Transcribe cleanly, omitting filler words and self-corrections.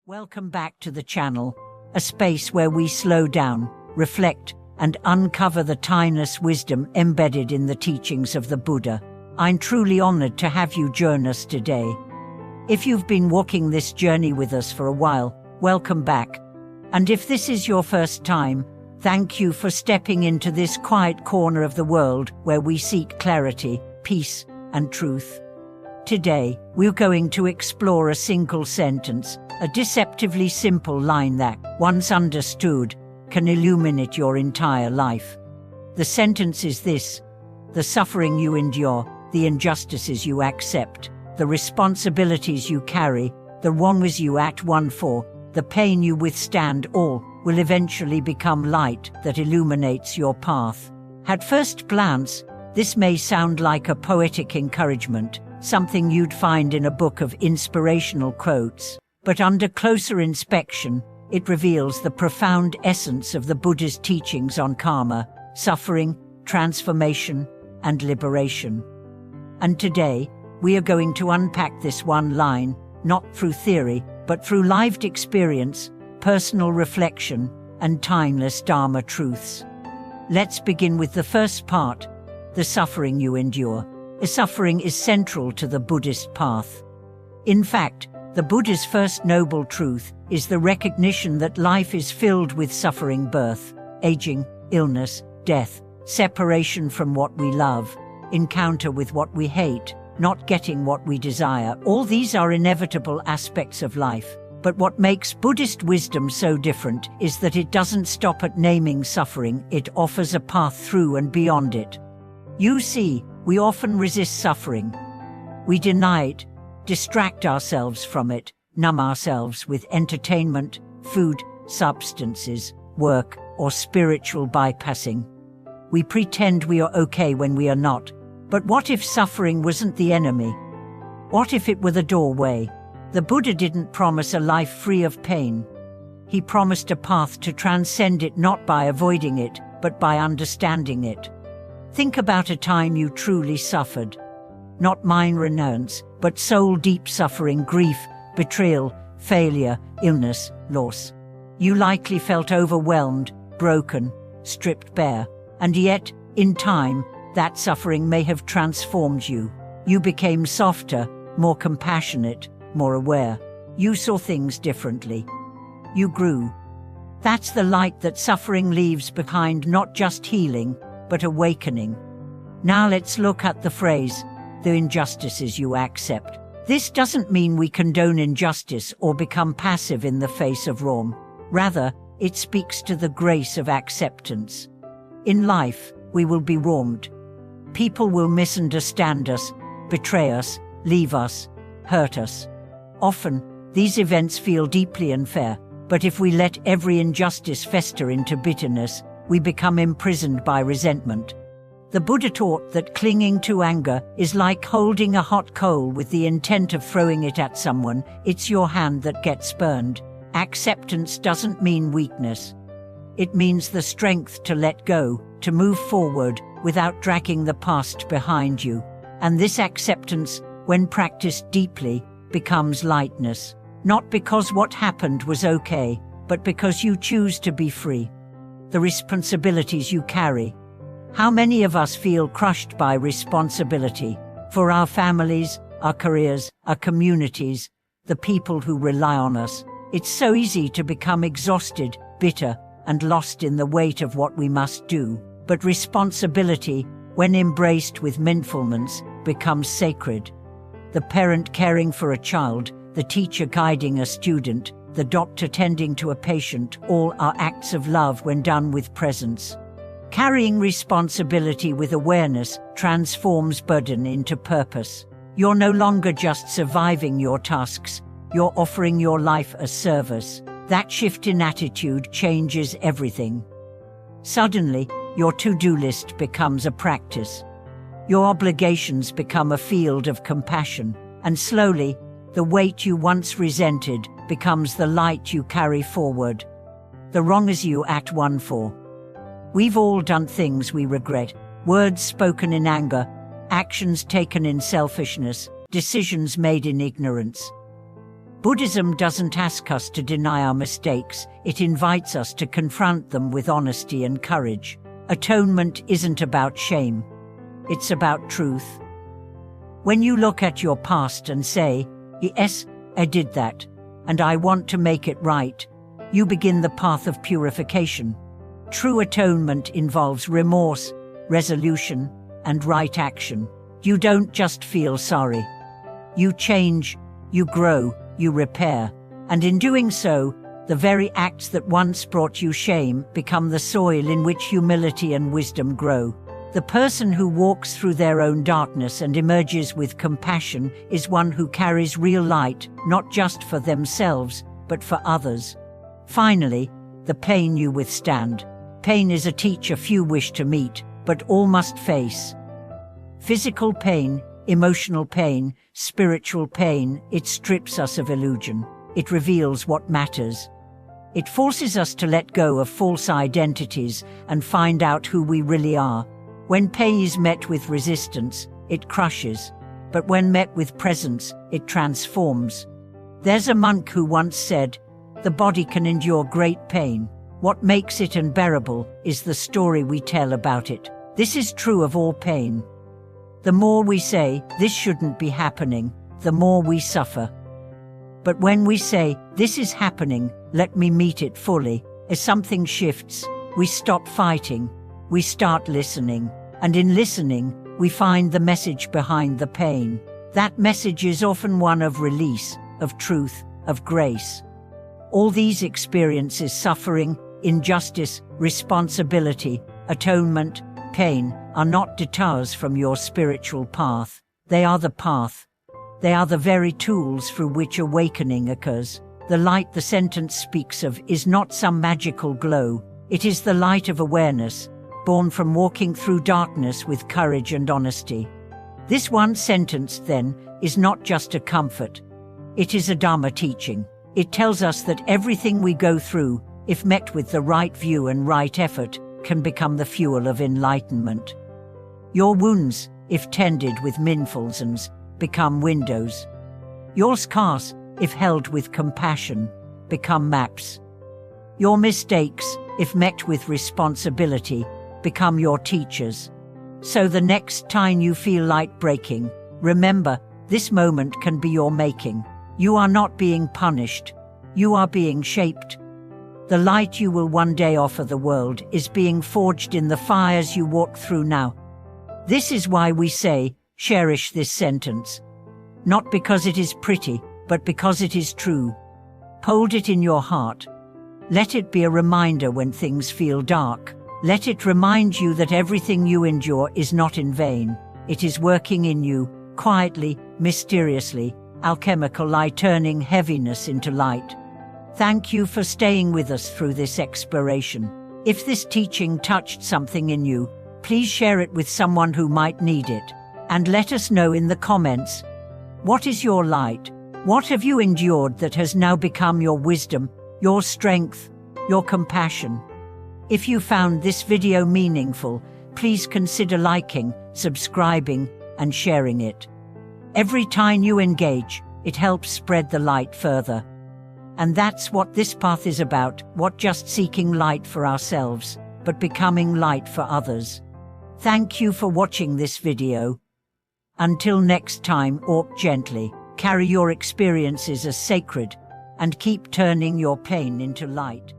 Welcome back to the channel, a space where we slow down, reflect, and uncover the timeless wisdom embedded in the teachings of the Buddha. I'm truly honored to have you join us today. If you've been walking this journey with us for a while, welcome back. And if this is your first time, thank you for stepping into this quiet corner of the world where we seek clarity, peace, and truth. Today, we're going to explore a single sentence, a deceptively simple line that, once understood, can illuminate your entire life. The sentence is this: the suffering you endure, the injustices you accept, the responsibilities you carry, the wrongs you act one for, the pain you withstand, all will eventually become light that illuminates your path. At first glance, this may sound like a poetic encouragement, something you'd find in a book of inspirational quotes. But under closer inspection, it reveals the profound essence of the Buddha's teachings on karma, suffering, transformation, and liberation. And today, we are going to unpack this one line, not through theory, but through lived experience, personal reflection, and timeless Dharma truths. Let's begin with the first part, the suffering you endure. Suffering is central to the Buddhist path. In fact, the Buddha's first noble truth is the recognition that life is filled with suffering: birth, aging, illness, death, separation from what we love, encounter with what we hate, not getting what we desire. All these are inevitable aspects of life. But what makes Buddhist wisdom so different is that it doesn't stop at naming suffering, it offers a path through and beyond it. You see, we often resist suffering. We deny it, distract ourselves from it, numb ourselves with entertainment, food, substances, work, or spiritual bypassing. We pretend we are okay when we are not. But what if suffering wasn't the enemy? What if it were the doorway? The Buddha didn't promise a life free of pain. He promised a path to transcend it, not by avoiding it, but by understanding it. Think about a time you truly suffered. Not mind renounce, but soul-deep suffering, grief, betrayal, failure, illness, loss. You likely felt overwhelmed, broken, stripped bare. And yet, in time, that suffering may have transformed you. You became softer, more compassionate, more aware. You saw things differently. You grew. That's the light that suffering leaves behind, not just healing, but awakening. Now let's look at the phrase, the injustices you accept. This doesn't mean we condone injustice or become passive in the face of wrong. Rather, it speaks to the grace of acceptance. In life, we will be wronged. People will misunderstand us, betray us, leave us, hurt us. Often, these events feel deeply unfair, but if we let every injustice fester into bitterness, we become imprisoned by resentment. The Buddha taught that clinging to anger is like holding a hot coal with the intent of throwing it at someone. It's your hand that gets burned. Acceptance doesn't mean weakness. It means the strength to let go, to move forward without dragging the past behind you. And this acceptance, when practiced deeply, becomes lightness. Not because what happened was okay, but because you choose to be free. The responsibilities you carry. How many of us feel crushed by responsibility for our families, our careers, our communities, the people who rely on us? It's so easy to become exhausted, bitter, and lost in the weight of what we must do. But responsibility, when embraced with mindfulness, becomes sacred. The parent caring for a child, the teacher guiding a student, the doctor tending to a patient, all are acts of love when done with presence. Carrying responsibility with awareness transforms burden into purpose. You're no longer just surviving your tasks, you're offering your life as service. That shift in attitude changes everything. Suddenly, your to-do list becomes a practice. Your obligations become a field of compassion, and slowly, the weight you once resented becomes the light you carry forward. The wrongs you act one for. We've all done things we regret, words spoken in anger, actions taken in selfishness, decisions made in ignorance. Buddhism doesn't ask us to deny our mistakes, it invites us to confront them with honesty and courage. Atonement isn't about shame. It's about truth. When you look at your past and say, "Yes, I did that, and I want to make it right," you begin the path of purification. True atonement involves remorse, resolution, and right action. You don't just feel sorry. You change, you grow, you repair, and in doing so, the very acts that once brought you shame become the soil in which humility and wisdom grow. The person who walks through their own darkness and emerges with compassion is one who carries real light, not just for themselves, but for others. Finally, the pain you withstand. Pain is a teacher few wish to meet, but all must face. Physical pain, emotional pain, spiritual pain, it strips us of illusion. It reveals what matters. It forces us to let go of false identities and find out who we really are. When pain is met with resistance, it crushes, but when met with presence, it transforms. There's a monk who once said, "The body can endure great pain. What makes it unbearable is the story we tell about it." This is true of all pain. The more we say, "This shouldn't be happening," the more we suffer. But when we say, "This is happening, let me meet it fully," as something shifts, we stop fighting, we start listening, and in listening, we find the message behind the pain. That message is often one of release, of truth, of grace. All these experiences, suffering, injustice, responsibility, atonement, pain, are not detours from your spiritual path. They are the path. They are the very tools through which awakening occurs. The light the sentence speaks of is not some magical glow. It is the light of awareness, born from walking through darkness with courage and honesty. This one sentence, then, is not just a comfort. It is a Dharma teaching. It tells us that everything we go through, if met with the right view and right effort, can become the fuel of enlightenment. Your wounds, if tended with mindfulness, become windows. Your scars, if held with compassion, become maps. Your mistakes, if met with responsibility, become your teachers. So the next time you feel light breaking, remember, this moment can be your making. You are not being punished. You are being shaped. The light you will one day offer the world is being forged in the fires you walk through now. This is why we say, cherish this sentence. Not because it is pretty, but because it is true. Hold it in your heart. Let it be a reminder when things feel dark. Let it remind you that everything you endure is not in vain. It is working in you, quietly, mysteriously, alchemical light, turning heaviness into light. Thank you for staying with us through this exploration. If this teaching touched something in you, please share it with someone who might need it. And let us know in the comments, what is your light? What have you endured that has now become your wisdom, your strength, your compassion? If you found this video meaningful, please consider liking, subscribing, and sharing it. Every time you engage, it helps spread the light further. And that's what this path is about, not just seeking light for ourselves, but becoming light for others. Thank you for watching this video. Until next time, walk gently, carry your experiences as sacred, and keep turning your pain into light.